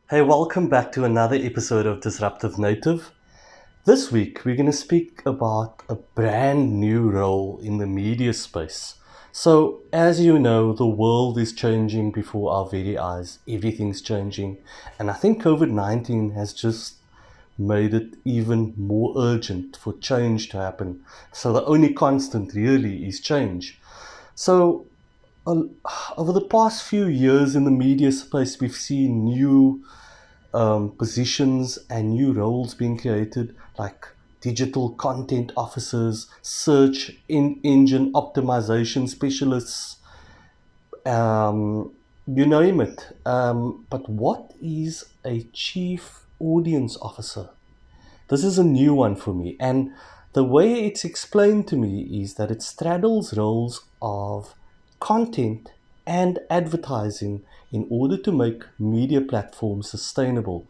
Hey, welcome back to another episode of Disruptive Native. This week, we're going to speak about a brand new role in the media space. So, as you know, the world is changing before our very eyes. Everything's changing. And I think COVID 19 has just made it even more urgent for change to happen. So, the only constant really is change. So, uh, over the past few years in the media space, we've seen new positions and new roles being created, like digital content officers, engine optimization specialists, you name it. But what is a chief audience officer? This is a new one for me, and the way it's explained to me is that it straddles roles of content and advertising in order to make media platforms sustainable.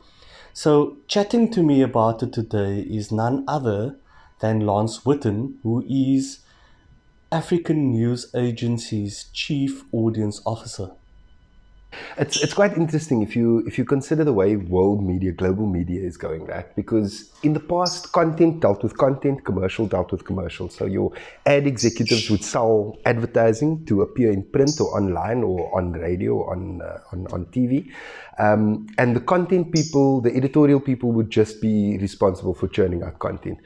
So, chatting to me about it today is none other than Lance Witten, who is African News Agency's Chief Audience Officer. It's quite interesting if you consider the way world media, global media is going, right? Because in the past, content dealt with content, commercial dealt with commercial. So your ad executives would sell advertising to appear in print or online or on radio or on TV, and the content people, the editorial people, would just be responsible for churning out content.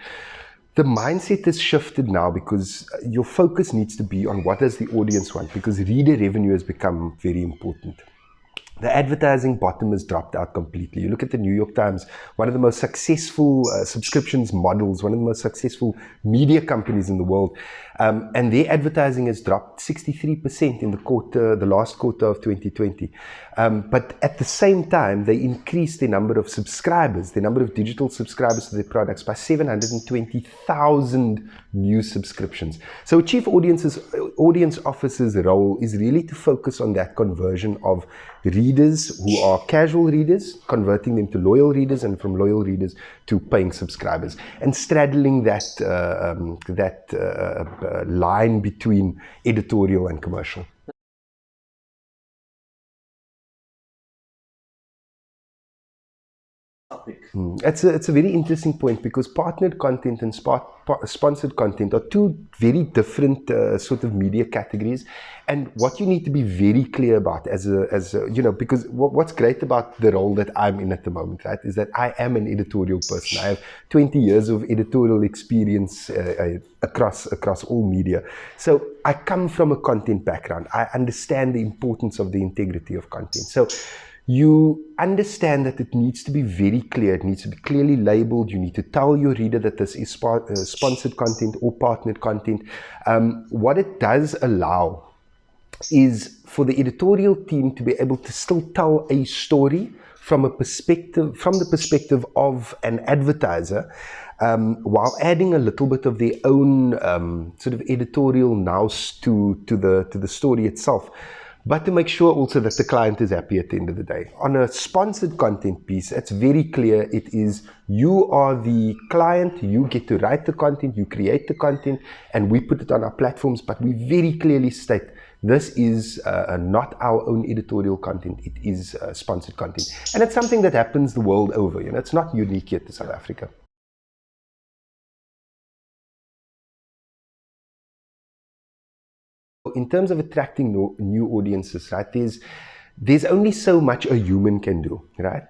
The mindset has shifted now because your focus needs to be on what does the audience want, because reader revenue has become very important. The advertising bottom has dropped out completely. You look at the New York Times, one of the most successful subscriptions models, one of the most successful media companies in the world, and their advertising has dropped 63% in the last quarter of 2020. But at the same time, they increased the number of subscribers, the number of digital subscribers to their products by 720,000 new subscriptions. So a chief audience officer's role is really to focus on that conversion of readers who are casual readers, converting them to loyal readers, and from loyal readers to paying subscribers, and straddling that line between editorial and commercial. It's a very interesting point, because partnered content and sponsored content are two very different sort of media categories. And what you need to be very clear about because what's great about the role that I'm in at the moment, right, is that I am an editorial person. I have 20 years of editorial experience across all media. So I come from a content background. I understand the importance of the integrity of content. So you understand that it needs to be very clear. It needs to be clearly labeled. You need to tell your reader that this is sponsored content or partnered content. What it does allow is for the editorial team to be able to still tell a story from the perspective of an advertiser, while adding a little bit of their own sort of editorial nous to the story itself, but to make sure also that the client is happy at the end of the day. On a sponsored content piece, it's very clear. It is, you are the client, you get to write the content, you create the content, and we put it on our platforms, but we very clearly state this is not our own editorial content, it is sponsored content. And it's something that happens the world over. It's not unique yet to South Africa. In terms of attracting new audiences, right, there's only so much a human can do, right?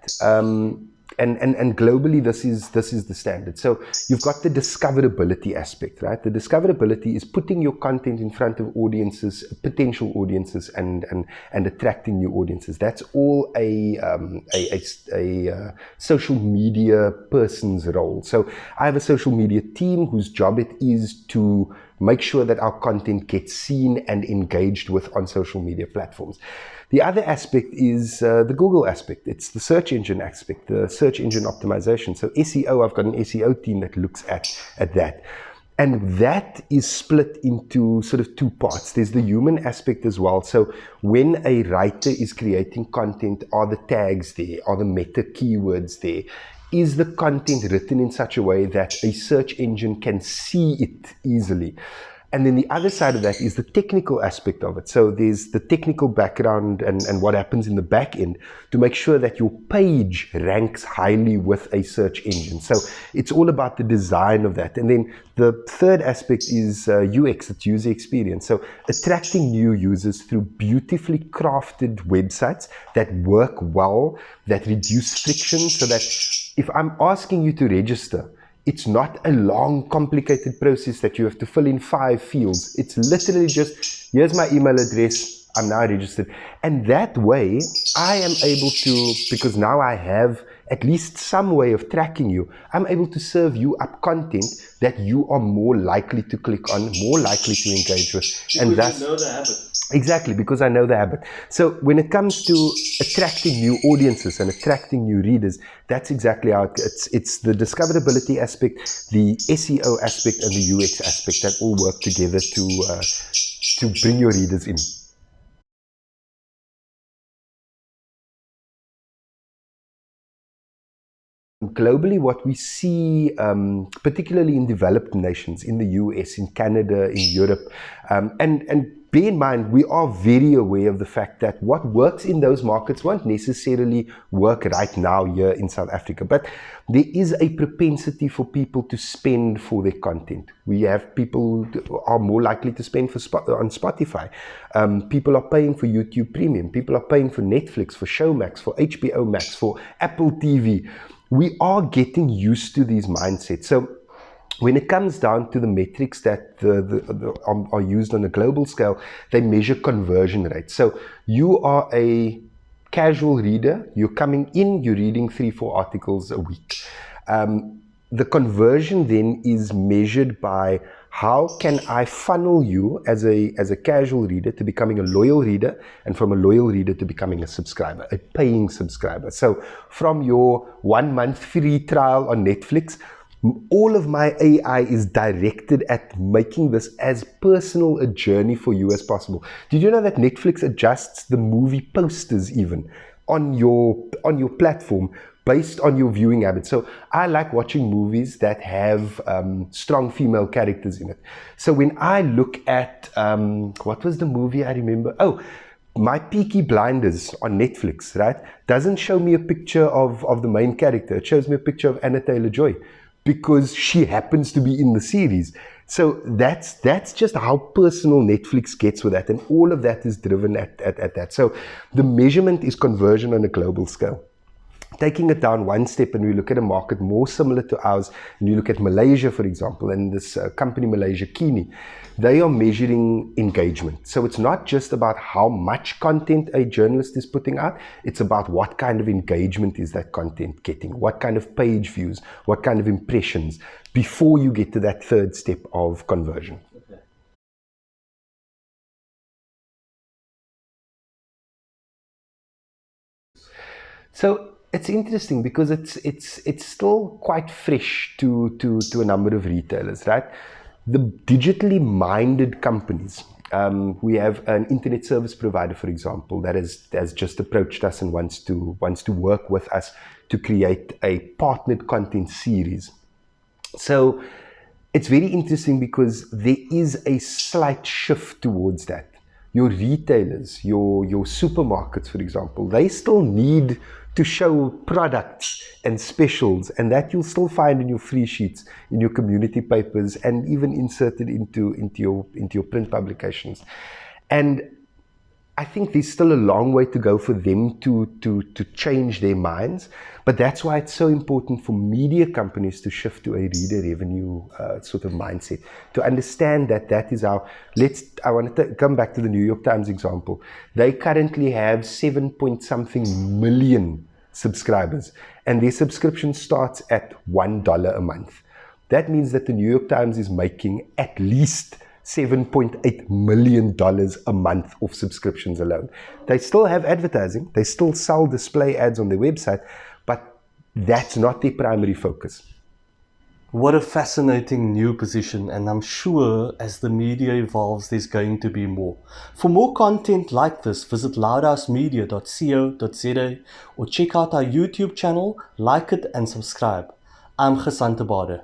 And globally, this is the standard. So you've got the discoverability aspect, right? The discoverability is putting your content in front of audiences, potential audiences, and attracting new audiences. That's all a social media person's role. So I have a social media team whose job it is to make sure that our content gets seen and engaged with on social media platforms. The other aspect is the Google aspect. It's the search engine aspect, the search engine optimization. So SEO, I've got an SEO team that looks at that. And that is split into sort of two parts. There's the human aspect as well. So when a writer is creating content, are the tags there? Are the meta keywords there? Is the content written in such a way that a search engine can see it easily? And then the other side of that is the technical aspect of it. So there's the technical background and what happens in the back end to make sure that your page ranks highly with a search engine. So it's all about the design of that. And then the third aspect is UX, it's user experience. So attracting new users through beautifully crafted websites that work well, that reduce friction, so that if I'm asking you to register, it's not a long, complicated process that you have to fill in 5 fields. It's literally just, here's my email address, I'm now registered. And that way, I am able to, because now I have at least some way of tracking you, I'm able to serve you up content that you are more likely to click on, more likely to engage with. And thus, you know the habit. Exactly, because I know the habit. So when it comes to attracting new audiences and attracting new readers, that's exactly how it's the discoverability aspect, the SEO aspect, and the UX aspect that all work together to bring your readers in. Globally, what we see, particularly in developed nations, in the US, in Canada, in Europe, and bear in mind, we are very aware of the fact that what works in those markets won't necessarily work right now here in South Africa. But there is a propensity for people to spend for their content. We have people who are more likely to spend on Spotify. People are paying for YouTube Premium. People are paying for Netflix, for Showmax, for HBO Max, for Apple TV. We are getting used to these mindsets. So when it comes down to the metrics that are used on a global scale, they measure conversion rates. So you are a casual reader, you're coming in, you're reading 3-4 articles a week. The conversion then is measured by how can I funnel you as a casual reader to becoming a loyal reader, and from a loyal reader to becoming a subscriber, a paying subscriber. So from your 1 month free trial on Netflix, all of my AI is directed at making this as personal a journey for you as possible. Did you know that Netflix adjusts the movie posters even on your platform based on your viewing habits? So I like watching movies that have strong female characters in it. So when I look at, what was the movie I remember? Oh, My Peaky Blinders on Netflix, right? Doesn't show me a picture of the main character. It shows me a picture of Anna Taylor-Joy, because she happens to be in the series. So that's just how personal Netflix gets with that. And all of that is driven at that. So the measurement is conversion on a global scale. Taking it down one step, and we look at a market more similar to ours, and you look at Malaysia, for example, and this company Malaysia Kini, they are measuring engagement. So it's not just about how much content a journalist is putting out, it's about what kind of engagement is that content getting, what kind of page views, what kind of impressions, before you get to that third step of conversion. Okay. So it's interesting because it's still quite fresh to a number of retailers, right? The digitally minded companies. We have an internet service provider, for example, that has just approached us and wants to work with us to create a partnered content series. So it's very interesting because there is a slight shift towards that. Your retailers, your supermarkets, for example, they still need to show products and specials, and that you'll still find in your free sheets, in your community papers, and even inserted into your print publications. And I think there's still a long way to go for them to change their minds, but that's why it's so important for media companies to shift to a reader revenue sort of mindset, to understand that is how. I want to come back to the New York Times example. They currently have 7-point-something million subscribers, and their subscription starts at $1 a month. That means that the New York Times is making at least $7.8 million a month of subscriptions alone. They still have advertising, they still sell display ads on their website, but that's not their primary focus. What a fascinating new position, and I'm sure as the media evolves, there's going to be more. For more content like this, visit loudhousemedia.co.za or check out our YouTube channel, like it and subscribe. I'm Gesante Bade.